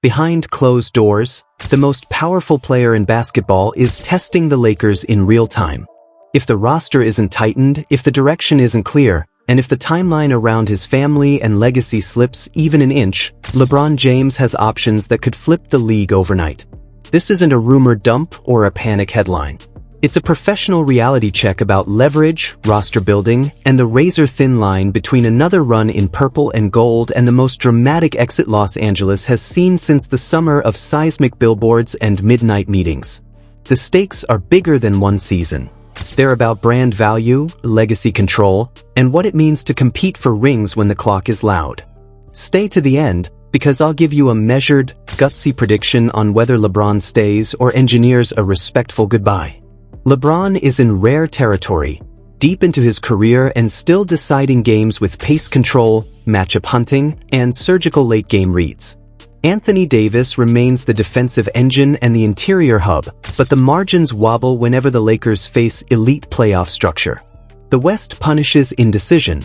Behind closed doors, the most powerful player in basketball is testing the Lakers in real time. If the roster isn't tightened, if the direction isn't clear, and if the timeline around his family and legacy slips even an inch, LeBron James has options that could flip the league overnight. This isn't a rumor dump or a panic headline. It's a professional reality check about leverage, roster building, and the razor-thin line between another run in purple and gold and the most dramatic exit Los Angeles has seen since the summer of seismic billboards and midnight meetings. The stakes are bigger than one season. They're about brand value, legacy control, and what it means to compete for rings when the clock is loud. Stay to the end, because I'll give you a measured, gutsy prediction on whether LeBron stays or engineers a respectful goodbye. LeBron is in rare territory, deep into his career and still deciding games with pace control, matchup hunting, and surgical late-game reads. Anthony Davis remains the defensive engine and the interior hub, but the margins wobble whenever the Lakers face elite playoff structure. The West punishes indecision.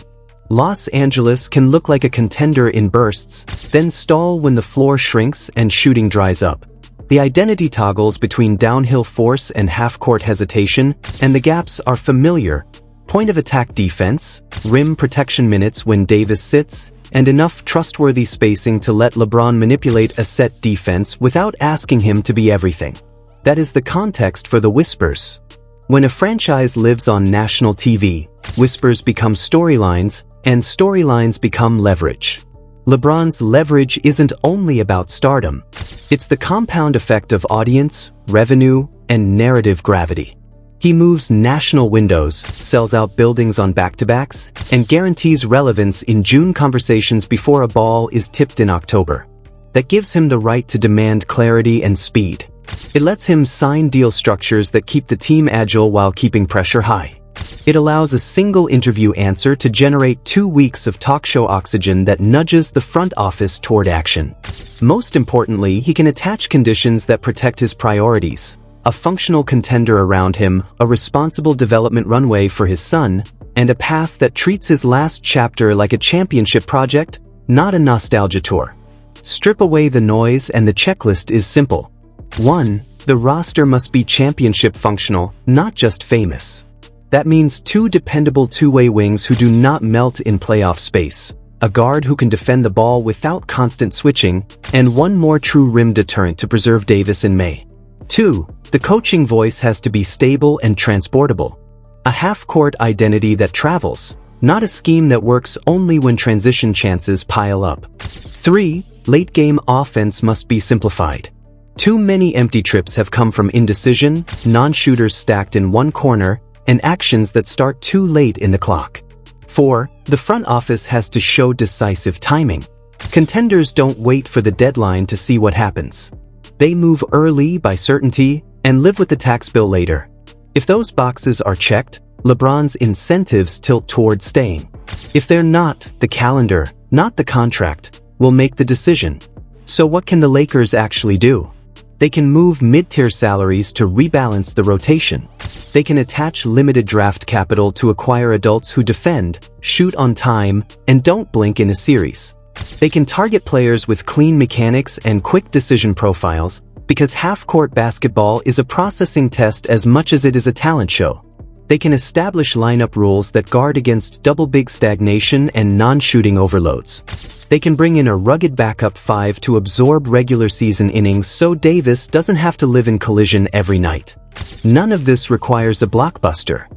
Los Angeles can look like a contender in bursts, then stall when the floor shrinks and shooting dries up. The identity toggles between downhill force and half-court hesitation, and the gaps are familiar. Point-of-attack defense, rim protection minutes when Davis sits, and enough trustworthy spacing to let LeBron manipulate a set defense without asking him to be everything. That is the context for the whispers. When a franchise lives on national TV, whispers become storylines, and storylines become leverage. LeBron's leverage isn't only about stardom. It's the compound effect of audience, revenue, and narrative gravity. He moves national windows, sells out buildings on back-to-backs, and guarantees relevance in June conversations before a ball is tipped in October. That gives him the right to demand clarity and speed. It lets him sign deal structures that keep the team agile while keeping pressure high. It allows a single interview answer to generate 2 weeks of talk show oxygen that nudges the front office toward action. Most importantly, he can attach conditions that protect his priorities. A functional contender around him, a responsible development runway for his son, and a path that treats his last chapter like a championship project, not a nostalgia tour. Strip away the noise and the checklist is simple. 1. The roster must be championship functional, not just famous. That means 2 dependable two-way wings who do not melt in playoff space, a guard who can defend the ball without constant switching, and 1 more true rim deterrent to preserve Davis in May. 2. The coaching voice has to be stable and transportable. A half-court identity that travels, not a scheme that works only when transition chances pile up. 3. Late-game offense must be simplified. Too many empty trips have come from indecision, non-shooters stacked in one corner, and actions that start too late in the clock. 4. The front office has to show decisive timing. Contenders don't wait for the deadline to see what happens. They move early by certainty and live with the tax bill later. If those boxes are checked, LeBron's incentives tilt toward staying. If they're not, the calendar, not the contract, will make the decision. So what can the Lakers actually do? They can move mid-tier salaries to rebalance the rotation. They can attach limited draft capital to acquire adults who defend, shoot on time, and don't blink in a series. They can target players with clean mechanics and quick decision profiles, because half-court basketball is a processing test as much as it is a talent show. They can establish lineup rules that guard against double-big stagnation and non-shooting overloads. They can bring in a rugged backup 5 to absorb regular season innings so Davis doesn't have to live in collision every night. None of this requires a blockbuster.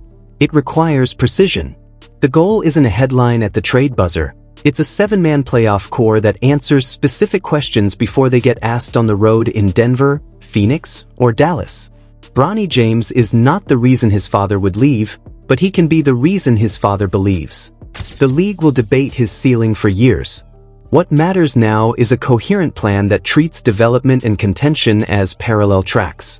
It requires precision. The goal isn't a headline at the trade buzzer. It's a 7-man playoff core that answers specific questions before they get asked on the road in Denver, Phoenix, or Dallas. Bronny James is not the reason his father would leave, but he can be the reason his father believes. The league will debate his ceiling for years. What matters now is a coherent plan that treats development and contention as parallel tracks.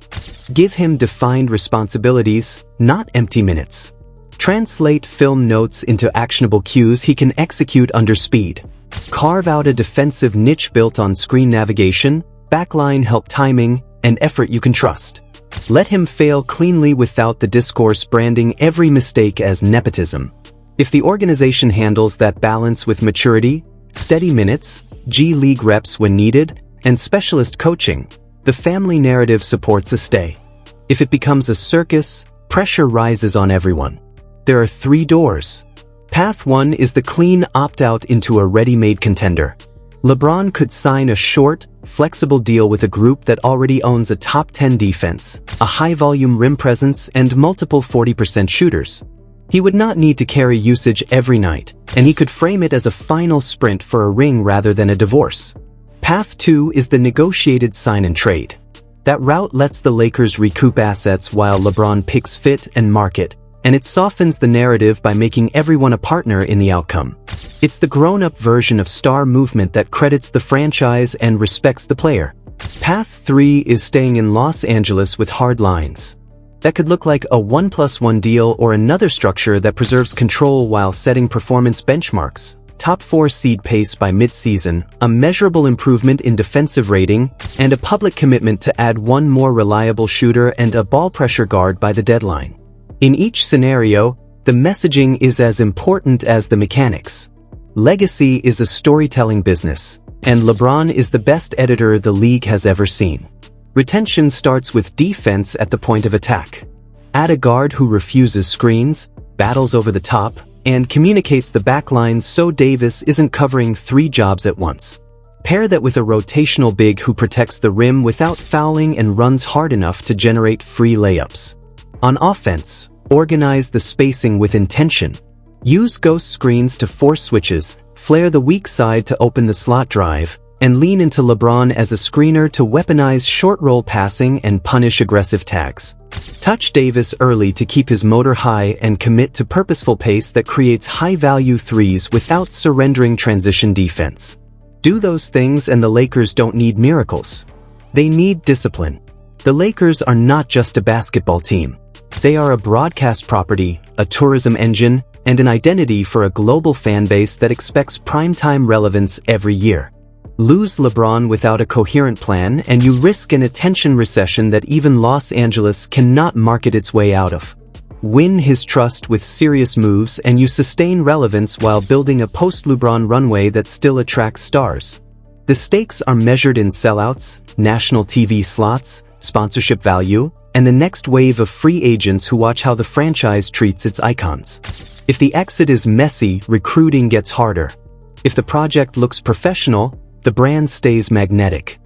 Give him defined responsibilities, not empty minutes. Translate film notes into actionable cues he can execute under speed. Carve out a defensive niche built on screen navigation, backline help timing, and effort you can trust. Let him fail cleanly without the discourse branding every mistake as nepotism. If the organization handles that balance with maturity, steady minutes, G League reps when needed, and specialist coaching, the family narrative supports a stay. If it becomes a circus, pressure rises on everyone. There are 3 doors. Path 1 is the clean opt-out into a ready-made contender. LeBron could sign a short, flexible deal with a group that already owns a top 10 defense, a high-volume rim presence, and multiple 40% shooters. He would not need to carry usage every night, and he could frame it as a final sprint for a ring rather than a divorce. Path 2 is the negotiated sign and trade. That route lets the Lakers recoup assets while LeBron picks fit and market, and it softens the narrative by making everyone a partner in the outcome. It's the grown-up version of star movement that credits the franchise and respects the player. Path 3 is staying in Los Angeles with hard lines. That could look like a 1+1 deal or another structure that preserves control while setting performance benchmarks. Top 4 seed pace by mid-season, a measurable improvement in defensive rating, and a public commitment to add one more reliable shooter and a ball pressure guard by the deadline. In each scenario, the messaging is as important as the mechanics. Legacy is a storytelling business, and LeBron is the best editor the league has ever seen. Retention starts with defense at the point of attack. Add a guard who refuses screens, battles over the top, and communicates the backline so Davis isn't covering 3 jobs at once. Pair that with a rotational big who protects the rim without fouling and runs hard enough to generate free layups. On offense, organize the spacing with intention. Use ghost screens to force switches, flare the weak side to open the slot drive, and lean into LeBron as a screener to weaponize short roll passing and punish aggressive tags. Touch Davis early to keep his motor high and commit to purposeful pace that creates high-value threes without surrendering transition defense. Do those things and the Lakers don't need miracles. They need discipline. The Lakers are not just a basketball team. They are a broadcast property, a tourism engine, and an identity for a global fan base that expects primetime relevance every year. Lose LeBron without a coherent plan and you risk an attention recession that even Los Angeles cannot market its way out of. Win his trust with serious moves and you sustain relevance while building a post-LeBron runway that still attracts stars. The stakes are measured in sellouts, national TV slots, sponsorship value, and the next wave of free agents who watch how the franchise treats its icons. If the exit is messy, recruiting gets harder. If the project looks professional, the brand stays magnetic.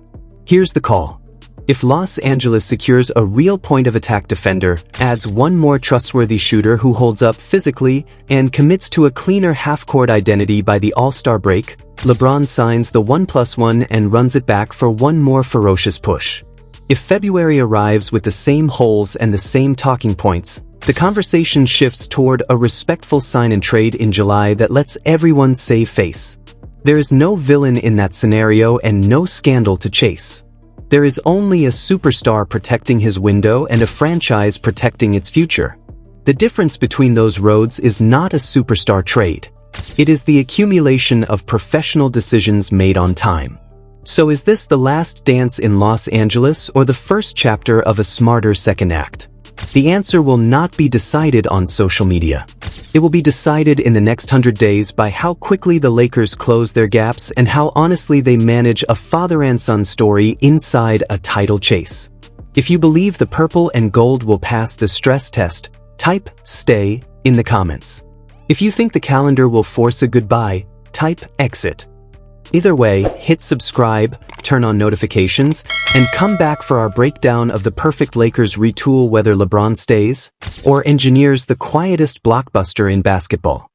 Here's the call. If Los Angeles secures a real point-of-attack defender, adds one more trustworthy shooter who holds up physically, and commits to a cleaner half-court identity by the All-Star break, LeBron signs the 1+1 and runs it back for one more ferocious push. If February arrives with the same holes and the same talking points, the conversation shifts toward a respectful sign and trade in July that lets everyone save face. There is no villain in that scenario and no scandal to chase. There is only a superstar protecting his window and a franchise protecting its future. The difference between those roads is not a superstar trade. It is the accumulation of professional decisions made on time. So is this the last dance in Los Angeles or the first chapter of a smarter second act? The answer will not be decided on social media. It will be decided in the next 100 days by how quickly the Lakers close their gaps and how honestly they manage a father and son story inside a title chase. If you believe the purple and gold will pass the stress test, type "stay" in the comments. If you think the calendar will force a goodbye, type "exit." Either way, hit subscribe, turn on notifications, and come back for our breakdown of the perfect Lakers retool whether LeBron stays or engineers the quietest blockbuster in basketball.